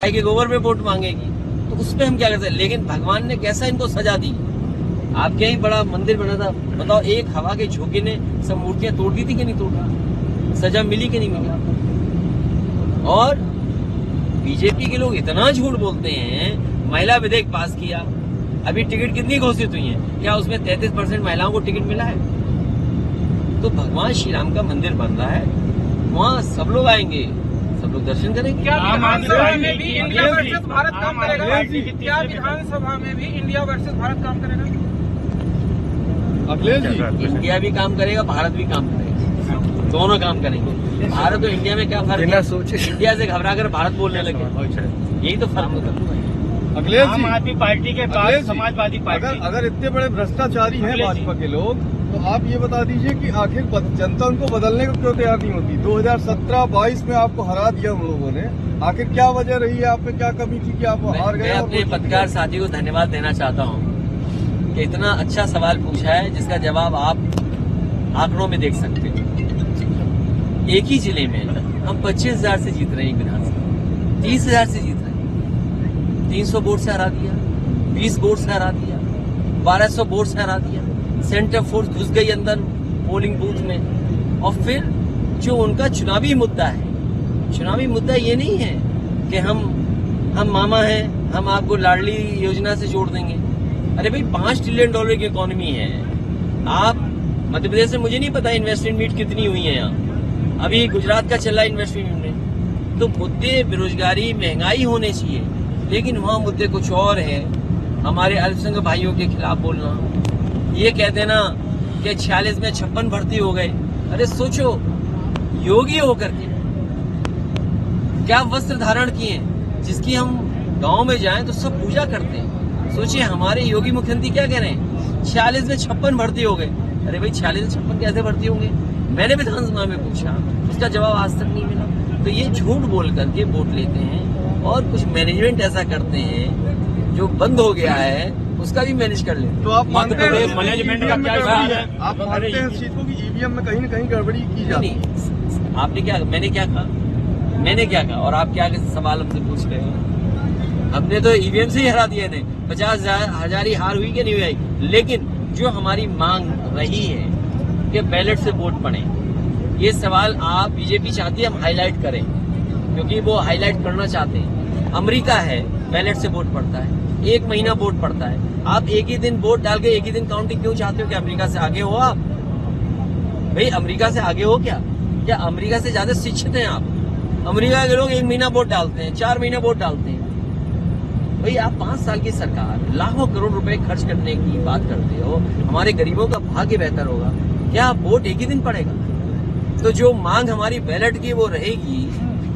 के गोबर पे वोट मांगेगी तो उस पे हम क्या करते हैं। लेकिन भगवान ने कैसा इनको सजा दी। आपके यहीं बड़ा मंदिर बना था, बताओ एक हवा के झोंके ने सब मूर्तियां तोड़ दी थी कि नहीं तोड़ दी, सजा मिली कि नहीं मिली। और बीजेपी के लोग इतना झूठ बोलते हैं। महिला विधेयक पास किया, अभी टिकट कितनी घोषित हुई है, क्या उसमें 33% महिलाओं को टिकट मिला है। तो भगवान श्री राम का मंदिर बन रहा है, वहाँ सब लोग आएंगे, सब लोग दर्शन करेंगे। क्या विधानसभा में भी इंडिया वर्सेस भारत काम करेगा? क्या विधानसभा में भी इंडिया वर्सेस भारत काम करेगा? अखिलेश जी, इंडिया भी काम करेगा, भारत भी काम करेगा, दोनों काम करेंगे। भारत और इंडिया में क्या फर्क है? इंडिया से घबराकर भारत बोलने लगे, यही तो फर्क होता है। अखिलेश जी, आम आदमी पार्टी के पास समाजवादी पार्टी, अगर इतने बड़े भ्रष्टाचारी हैं भाजपा के लोग, तो आप ये बता दीजिए कि आखिर जनता उनको बदलने को क्यों तैयार नहीं होती। 2017-22 में आपको हरा दिया हम लोगों ने, आखिर क्या वजह रही है? आप में क्या कमी थी कि आप हार गए? मैं अपने पत्रकार साथी को धन्यवाद देना चाहता हूँ कि इतना अच्छा सवाल पूछा है जिसका जवाब आप आंकड़ों में देख सकते हैं। एक ही जिले में हम 25,000 से जीत रहे हैं विधानसभा, 30,000 से जीत रहे हैं, 300 वोट से हरा दिया, 20 वोट से हरा दिया, 1200 वोट से हरा दिया। सेंटर फोर्स घुस गई अंदर पोलिंग बूथ में। और फिर जो उनका चुनावी मुद्दा है, चुनावी मुद्दा ये नहीं है कि हम मामा हैं, हम आपको लाडली योजना से जोड़ देंगे। अरे भाई, $5 ट्रिलियन की इकोनॉमी है। आप मध्य प्रदेश में, मुझे नहीं पता इन्वेस्टमेंट मीट कितनी हुई है यहाँ, अभी गुजरात का चल रहा है इन्वेस्टमेंट मीट। तो मुद्दे बेरोजगारी, महंगाई होने चाहिए, लेकिन वहाँ मुद्दे कुछ और है। हमारे अल्पसंख्यक भाइयों के खिलाफ बोलना, ये कह देना कि 46 में 56 भर्ती हो गए। अरे सोचो, योगी होकर के क्या वस्त्र धारण किए, जिसकी हम गांव में जाएं तो सब पूजा करते हैं। सोचिए हमारे योगी मुख्यमंत्री क्या कह रहे हैं, 46 में 56 भर्ती हो गए। अरे भाई, 46 में 56 कैसे भर्ती होंगे? मैंने विधानसभा में पूछा, उसका जवाब आज तक नहीं मिला। तो ये झूठ बोल करके वोट लेते हैं और कुछ मैनेजमेंट ऐसा करते हैं जो बंद हो गया है, उसका भी मैनेज कर लेते हैं। तो आप मानते हैं मैनेजमेंट का क्या हिसाब है? आप मानते हैं इस चीज को कि ईवीएम में कहीं न कहीं गड़बड़ी की जाती है? नहीं, आपने क्या, मैंने क्या कहा, मैंने क्या कहा, और आप क्या सवाल हमसे पूछ रहे हैं? हमने तो ईवीएम से ही हरा दिए थे। 50,000 ही हार हुई कि नहीं हुई। लेकिन जो हमारी मांग रही है कि बैलेट से वोट पड़े, ये सवाल आप बीजेपी चाहती है हम हाईलाइट करें, क्योंकि वो हाईलाइट करना चाहते हैं। अमेरिका है, बैलेट से वोट पड़ता है, 1 महीना वोट पड़ता है। आप एक ही दिन वोट डाल के एक ही दिन काउंटिंग क्यों चाहते हो? क्या अमेरिका से आगे हो आप? भाई, अमेरिका से आगे हो क्या अमेरिका से ज्यादा शिक्षित हैं आप? अमेरिका के लोग 1 महीना वोट डालते हैं, 4 महीने वोट डालते हैं। भाई, आप 5 साल की सरकार लाखों करोड़ रुपए खर्च करने की बात करते हो, हमारे गरीबों का भाग्य बेहतर होगा, क्या वोट एक ही दिन पड़ेगा? तो जो मांग हमारी बैलेट की वो रहेगी,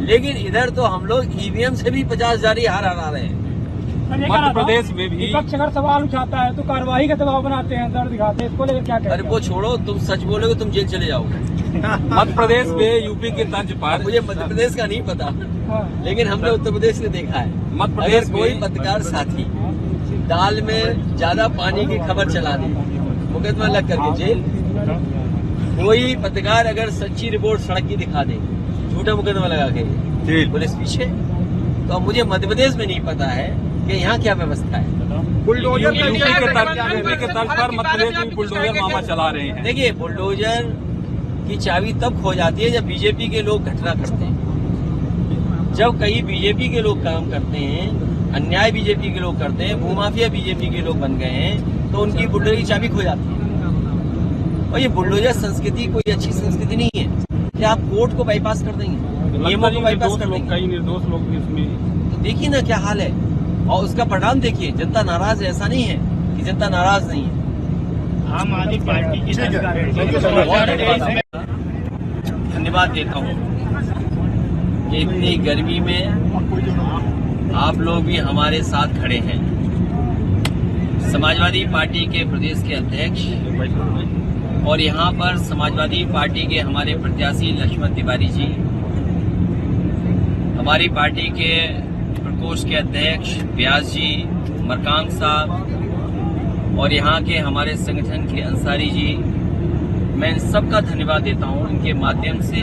लेकिन इधर तो हम लोग ईवीएम से भी 50,000 ही हार हरा रहे हैं। मध्य प्रदेश में भी विपक्ष अगर सवाल उठाता है तो कार्रवाई का दबाव बनाते हैं, दर्द दिखाते हैं, इसको लेकर क्या कहते हैं? अरे वो छोड़ो, तुम सच बोलोगे तुम जेल चले जाओगे। मध्य प्रदेश में यूपी के तर्ज पर, मुझे मध्य प्रदेश का नहीं पता, लेकिन हमने उत्तर प्रदेश से देखा है। मध्य प्रदेश कोई पत्रकार साथी दाल में ज्यादा पानी की खबर चला दी, मुकदमा लग करके जेल। कोई पत्रकार अगर सच्ची रिपोर्ट सड़क की दिखा दे, झूठा मुकदमा लगा के जेल, पुलिस पीछे। तो अब मुझे मध्य प्रदेश में नहीं पता है कि यहाँ क्या व्यवस्था है। बुलडोजर यूपी के तर्ज पर मध्य प्रदेश में बुलडोजर मामा चला रहे हैं। देखिए, बुलडोजर की चाबी तब खो जाती है जब बीजेपी के लोग घटना करते हैं। जब कई बीजेपी के लोग काम करते हैं, अन्याय बीजेपी के लोग करते हैं, भूमाफिया बीजेपी के लोग बन गए हैं, तो उनकी बुलडोजर की चाबी खो जाती है। और ये बुलडोजर संस्कृति कोई अच्छी संस्कृति नहीं है। क्या आप कोर्ट को बाईपास कर देंगे, नियमों को बाईपास कर देंगे? कई निर्दोष लोग इसमें, तो देखिए ना क्या हाल है, और उसका परिणाम देखिए। जनता नाराज है, ऐसा नहीं है कि जनता नाराज नहीं है। आम आदमी पार्टी की धन्यवाद देता हूँ कि इतनी गर्मी में आप लोग भी हमारे साथ खड़े हैं। समाजवादी पार्टी के प्रदेश के अध्यक्ष और यहाँ पर समाजवादी पार्टी के हमारे प्रत्याशी लक्ष्मण तिवारी जी, हमारी पार्टी के प्रकोष्ठ के अध्यक्ष व्यास जी, मरकाम साहब, और यहाँ के हमारे संगठन के अंसारी जी, मैं इन सबका धन्यवाद देता हूँ। इनके माध्यम से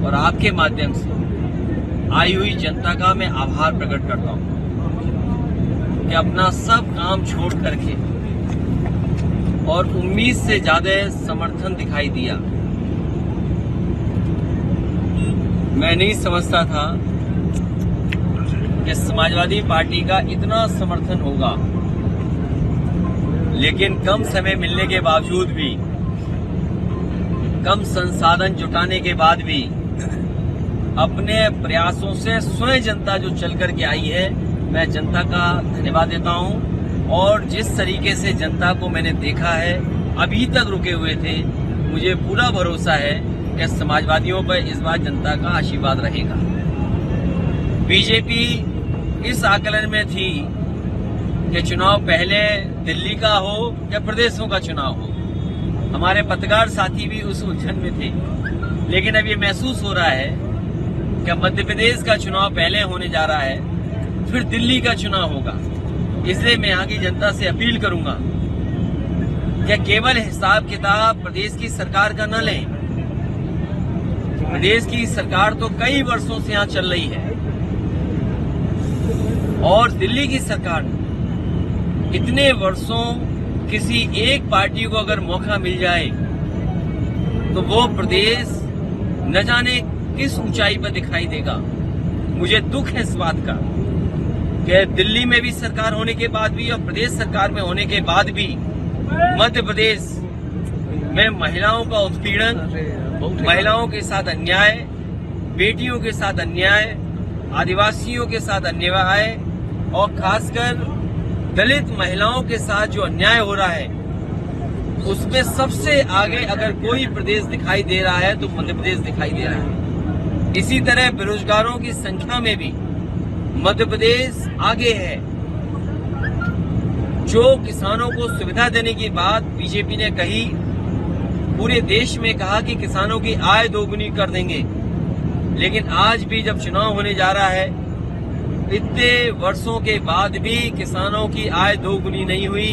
और आपके माध्यम से आई हुई जनता का मैं आभार प्रकट करता हूं कि अपना सब काम छोड़ करके और उम्मीद से ज्यादा समर्थन दिखाई दिया। मैं नहीं समझता था कि समाजवादी पार्टी का इतना समर्थन होगा, लेकिन कम समय मिलने के बावजूद भी, कम संसाधन जुटाने के बाद भी अपने प्रयासों से स्वयं जनता जो चल करके आई है, मैं जनता का धन्यवाद देता हूं। और जिस तरीके से जनता को मैंने देखा है, अभी तक रुके हुए थे, मुझे पूरा भरोसा है कि समाजवादियों पर इस बार जनता का आशीर्वाद रहेगा। बीजेपी इस आकलन में थी कि चुनाव पहले दिल्ली का हो या प्रदेशों का चुनाव हो। हमारे पत्रकार साथी भी उस उलझन में थे, लेकिन अब ये महसूस हो रहा है कि मध्य प्रदेश का चुनाव पहले होने जा रहा है, फिर दिल्ली का चुनाव होगा। इसलिए मैं यहाँ की जनता से अपील करूंगा कि केवल हिसाब किताब प्रदेश की सरकार का न लें। प्रदेश की सरकार तो कई वर्षों से यहाँ चल रही है, और दिल्ली की सरकार इतने वर्षों किसी एक पार्टी को अगर मौका मिल जाए तो वो प्रदेश न जाने किस ऊंचाई पर दिखाई देगा। मुझे दुख है इस बात का कि दिल्ली में भी सरकार होने के बाद भी और प्रदेश सरकार में होने के बाद भी मध्य प्रदेश में महिलाओं का उत्पीड़न, महिलाओं के साथ अन्याय, बेटियों के साथ अन्याय, आदिवासियों के साथ अन्याय और खासकर दलित महिलाओं के साथ जो अन्याय हो रहा है, उसमें सबसे आगे अगर कोई प्रदेश दिखाई दे रहा है तो मध्य प्रदेश दिखाई दे रहा है। इसी तरह बेरोजगारों की संख्या में भी मध्य प्रदेश आगे है। जो किसानों को सुविधा देने की बात बीजेपी ने कही, पूरे देश में कहा कि किसानों की आय दोगुनी कर देंगे, लेकिन आज भी जब चुनाव होने जा रहा है, इतने वर्षों के बाद भी किसानों की आय दोगुनी नहीं हुई।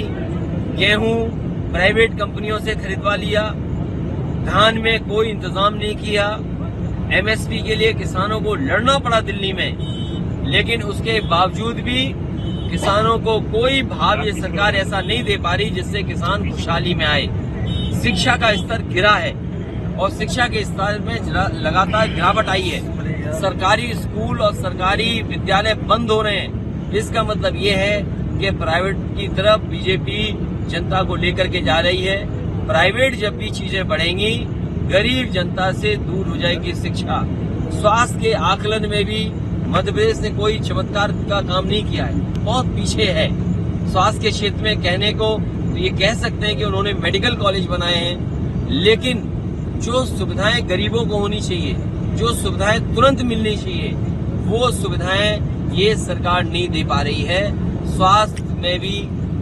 गेहूं प्राइवेट कंपनियों से खरीदवा लिया, धान में कोई इंतजाम नहीं किया, एमएसपी के लिए किसानों को लड़ना पड़ा दिल्ली में, लेकिन उसके बावजूद भी किसानों को कोई भाव ये सरकार ऐसा नहीं दे पा रही जिससे किसान खुशहाली में आए। शिक्षा का स्तर गिरा है और शिक्षा के स्तर में लगातार गिरावट आई है। सरकारी स्कूल और सरकारी विद्यालय बंद हो रहे हैं। इसका मतलब ये है कि प्राइवेट की तरफ बीजेपी जनता को लेकर के जा रही है। प्राइवेट जब भी चीजें बढ़ेंगी, गरीब जनता से दूर हो जाएगी शिक्षा। स्वास्थ्य के आकलन में भी मध्य प्रदेश ने कोई चमत्कार का काम नहीं किया है, बहुत पीछे है। स्वास्थ्य के क्षेत्र में कहने को तो ये कह सकते हैं कि उन्होंने मेडिकल कॉलेज बनाए हैं, लेकिन जो सुविधाएं गरीबों को होनी चाहिए, जो सुविधाएं तुरंत मिलनी चाहिए, वो सुविधाएं ये सरकार नहीं दे पा रही है। स्वास्थ्य में भी,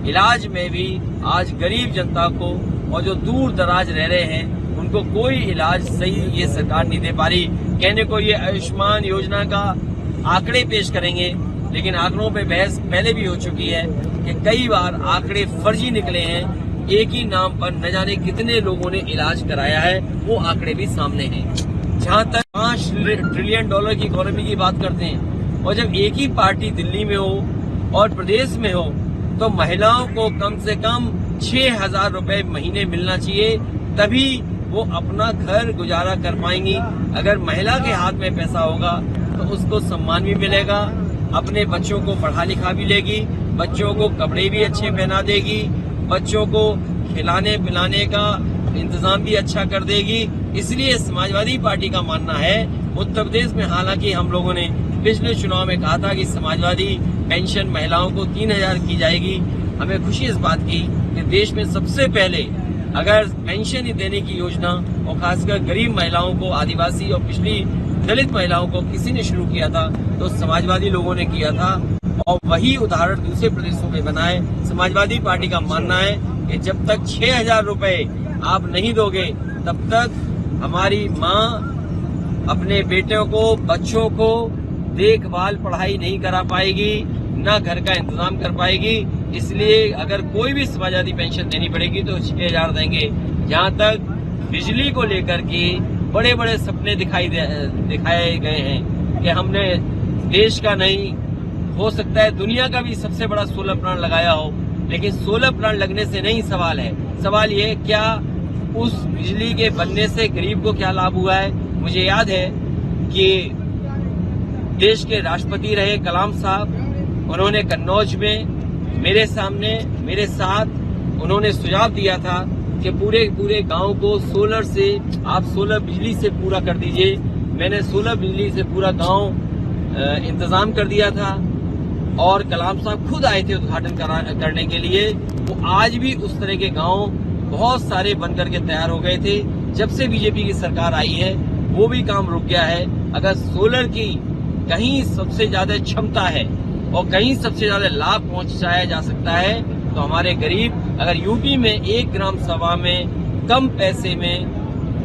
इलाज में भी आज गरीब जनता को और जो दूर दराज रह रहे हैं उनको कोई इलाज सही ये सरकार नहीं दे पा रही। कहने को ये आयुष्मान योजना का आंकड़े पेश करेंगे, लेकिन आंकड़ों पे बहस पहले भी हो चुकी है कि कई बार आंकड़े फर्जी निकले हैं। एक ही नाम पर न जाने कितने लोगों ने इलाज कराया है, वो आंकड़े भी सामने हैं। जहां तक 5 ट्रिलियन डॉलर की इकोनॉमी की बात करते हैं, और जब एक ही पार्टी दिल्ली में हो और प्रदेश में हो, तो महिलाओं को कम से कम 6,000 रुपए महीने मिलना चाहिए, तभी वो अपना घर गुजारा कर पाएंगी। अगर महिला के हाथ में पैसा होगा तो उसको सम्मान भी मिलेगा, अपने बच्चों को पढ़ा लिखा भी लेगी, बच्चों को कपड़े भी अच्छे पहना देगी, बच्चों को खिलाने पिलाने का इंतजाम भी अच्छा कर देगी। इसलिए समाजवादी पार्टी का मानना है, उत्तर प्रदेश में हालांकि हम लोगों ने पिछले चुनाव में कहा था कि समाजवादी पेंशन महिलाओं को 3,000 की जाएगी। हमें खुशी इस बात की कि देश में सबसे पहले अगर पेंशन ही देने की योजना, और खासकर गरीब महिलाओं को, आदिवासी और पिछड़ी दलित महिलाओं को किसी ने शुरू किया था तो समाजवादी लोगों ने किया था, और वही उदाहरण दूसरे प्रदेशों में बनाए। समाजवादी पार्टी का मानना है कि जब तक 6,000 रुपए आप नहीं दोगे, तब तक हमारी माँ अपने बेटों को, बच्चों को देखभाल, पढ़ाई नहीं करा पाएगी, न घर का इंतजाम कर पाएगी। इसलिए अगर कोई भी समाजवादी पेंशन देनी पड़ेगी तो 6,000 देंगे। जहाँ तक बिजली को लेकर के बड़े बड़े सपने दिखाए गए हैं, कि हमने देश का नहीं, हो सकता है दुनिया का भी सबसे बड़ा सोलर प्लांट लगाया हो, लेकिन सोलर प्लांट लगने से नहीं सवाल है। सवाल ये है क्या उस बिजली के बनने से गरीब को क्या लाभ हुआ है। मुझे याद है कि देश के राष्ट्रपति रहे कलाम साहब, उन्होंने कन्नौज में मेरे सामने मेरे साथ उन्होंने सुझाव दिया था कि पूरे गांव को सोलर से, आप सोलर बिजली से पूरा कर दीजिए। मैंने सोलर बिजली से पूरा गांव इंतजाम कर दिया था और कलाम साहब खुद आए थे उद्घाटन करने के लिए। वो आज भी उस तरह के गांव बहुत सारे बनकर के तैयार हो गए थे। जब से बीजेपी की सरकार आई है वो भी काम रुक गया है। अगर सोलर की कहीं सबसे ज्यादा क्षमता है और कहीं सबसे ज्यादा लाभ पहुंचाया जा सकता है तो हमारे गरीब, अगर यूपी में 1 ग्राम सभा में कम पैसे में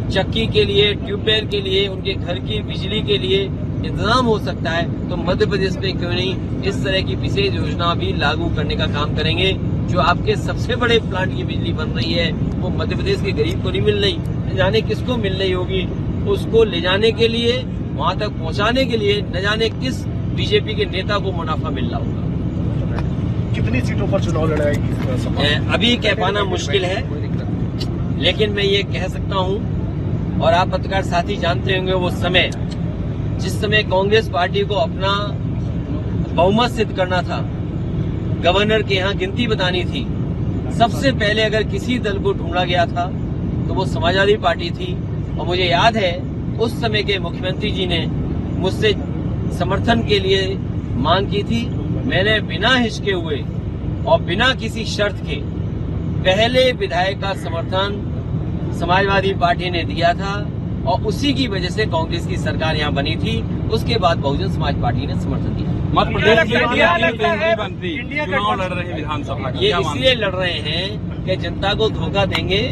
चक्की के लिए, ट्यूबवेल के लिए, उनके घर की बिजली के लिए इंतजाम हो सकता है तो मध्य प्रदेश में क्यों नहीं इस तरह की विशेष योजना भी लागू करने का काम करेंगे। जो आपके सबसे बड़े प्लांट की बिजली बन रही है वो मध्य प्रदेश के गरीब को नहीं मिल रही, न जाने किसको मिल रही होगी। उसको ले जाने के लिए, वहां तक पहुंचाने के लिए न जाने किस बीजेपी के नेता को मुनाफा मिल रहा होगा। कितनी सीटों पर चुनाव लड़ाएगी? अभी कह पाना मुश्किल है, लेकिन मैं ये कह सकता हूं और आप पत्रकार साथी जानते होंगे वो समय जिस समय कांग्रेस पार्टी को अपना बहुमत सिद्ध करना था, गवर्नर के यहाँ गिनती बतानी थी, सबसे पहले अगर किसी दल को ढूंढा गया था तो वो समाजवादी पार्टी थी। और मुझे याद है उस समय के मुख्यमंत्री जी ने मुझसे समर्थन के लिए मांग की थी। मैंने बिना हिचके हुए और बिना किसी शर्त के पहले विधायक का समर्थन समाजवादी पार्टी ने दिया था और उसी की वजह से कांग्रेस की सरकार यहाँ बनी थी। उसके बाद बहुजन समाज पार्टी ने समर्थन दिया। मध्य प्रदेश में बनती चुनाव लड़ रहे हैं विधानसभा का, ये इसलिए लड़ रहे हैं कि जनता को धोखा देंगे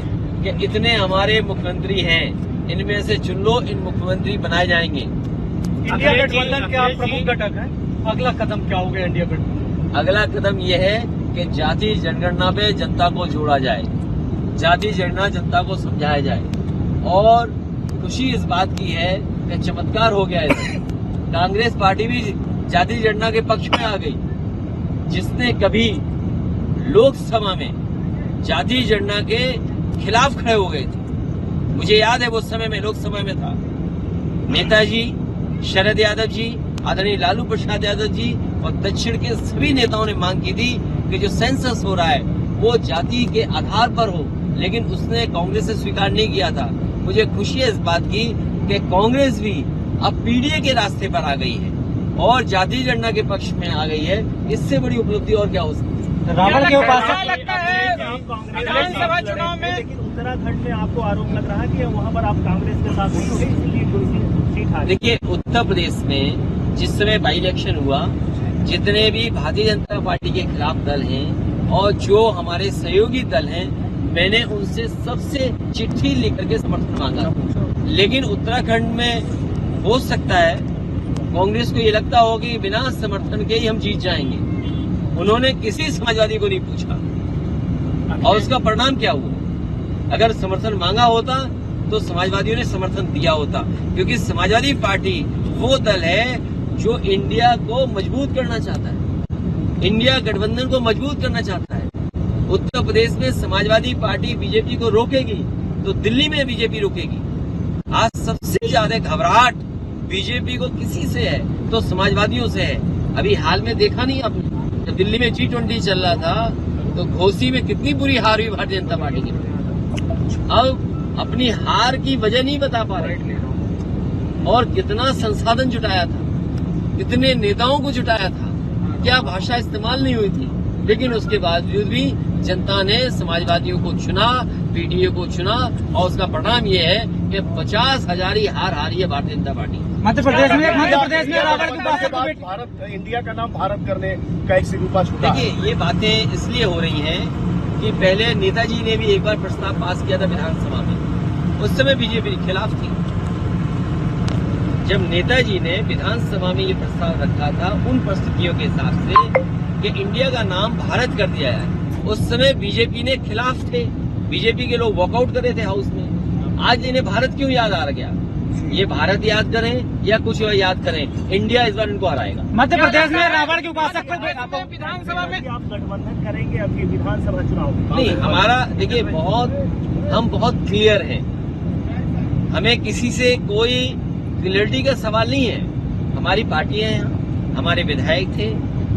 कि इतने हमारे मुख्यमंत्री हैं, इनमें से चुन लो, इन मुख्यमंत्री बनाए जाएंगे। इंडिया गठबंधन के आप प्रमुख घटक हैं, अगला कदम क्या होगा इंडिया गठबंधन? अगला कदम यह है कि जाति जनगणना पे जनता को जोड़ा जाए, जाति जनगणना जनता को समझाया जाए। और खुशी इस बात की है कि चमत्कार हो गया है, कांग्रेस पार्टी भी जाति जनगणना के पक्ष में आ गई। जिसने कभी लोकसभा में जाति जनगणना के खिलाफ खड़े हो गए थे, मुझे याद है वो समय में लोकसभा में था नेताजी शरद यादव जी, आदरणीय लालू प्रसाद यादव जी और दक्षिण के सभी नेताओं ने मांग की थी कि जो सेंसस हो रहा है वो जाति के आधार पर हो, लेकिन उसने कांग्रेस से स्वीकार नहीं किया था। मुझे खुशी है इस बात की कि कांग्रेस भी अब पीडीए के रास्ते पर आ गई है और जाति जनगणना के पक्ष में आ गई है। इससे बड़ी उपलब्धि और क्या हो सकती है। रावण के उपासक लगता है विधानसभा चुनाव में, लेकिन उत्तराखंड में आपको आरोप लग रहा है कि वहाँ पर आप कांग्रेस के साथ नहीं होंगे, इसलिए सीट हारी। देखिए, उत्तर प्रदेश में जिस समय बाई इलेक्शन हुआ, जितने भी भारतीय जनता पार्टी के खिलाफ दल हैं और जो हमारे सहयोगी दल हैं, मैंने उनसे सबसे चिट्ठी लिख करके समर्थन मांगा। लेकिन उत्तराखंड में हो सकता है कांग्रेस को ये लगता हो कि बिना समर्थन के ही हम जीत जाएंगे। उन्होंने किसी समाजवादी को नहीं पूछा और उसका परिणाम क्या हुआ। अगर समर्थन मांगा होता तो समाजवादियों ने समर्थन दिया होता, क्योंकि समाजवादी पार्टी वो दल है जो इंडिया को मजबूत करना चाहता है, इंडिया गठबंधन को मजबूत करना चाहता है। उत्तर प्रदेश में समाजवादी पार्टी बीजेपी को रोकेगी तो दिल्ली में बीजेपी रोकेगी। आज सबसे ज्यादा घबराहट बीजेपी को किसी से है तो समाजवादियों से है। अभी हाल में देखा नहीं आपने, जब दिल्ली में G20 चल रहा था तो घोसी में कितनी बुरी हार हुई भारतीय जनता पार्टी की। अब अपनी हार की वजह नहीं बता पा रहे और कितना संसाधन जुटाया था, कितने नेताओं को जुटाया था, क्या भाषा इस्तेमाल नहीं हुई थी, लेकिन उसके बावजूद भी जनता ने समाजवादियों को चुना, पीडीए को चुना और उसका परिणाम ये है कि 50,000 ही हार हारी है भारतीय जनता पार्टी। मध्य प्रदेश में रावण के उपासक भारत, इंडिया का नाम भारत करने का एक रूपा छूटा। देखिए, ये बातें इसलिए हो रही हैं कि पहले नेताजी ने भी एक बार प्रस्ताव पास किया था विधानसभा में, उस समय बीजेपी के खिलाफ थी। जब नेताजी ने विधानसभा में ये प्रस्ताव रखा था उन परिस्थितियों के हिसाब से कि इंडिया का नाम भारत कर दिया है, उस समय बीजेपी ने खिलाफ थे, बीजेपी के लोग वॉकआउट कर रहे थे हाउस में। आज इन्हें भारत क्यों याद आ गया? ये भारत याद करें या कुछ और याद करें, इंडिया इस बार इनको हराएगा। मध्य प्रदेश में रावण के उपासक को विधानसभा में आप गठबंधन करेंगे अभी विधानसभा चुनाव? नहीं, हमारा देखिए हम बहुत क्लियर हैं, हमें किसी से कोई क्लियरिटी का सवाल नहीं है। हमारी पार्टियां हैं यहाँ, हमारे विधायक थे,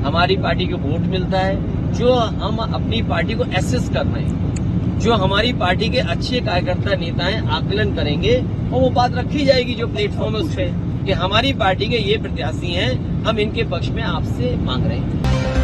हमारी पार्टी को वोट मिलता है, जो हम अपनी पार्टी को एसेस कर रहे हैं, जो हमारी पार्टी के अच्छे कार्यकर्ता नेता हैं आकलन करेंगे और वो बात रखी जाएगी जो प्लेटफॉर्म है उस पर कि हमारी पार्टी के ये प्रत्याशी हैं, हम इनके पक्ष में आपसे मांग रहे हैं।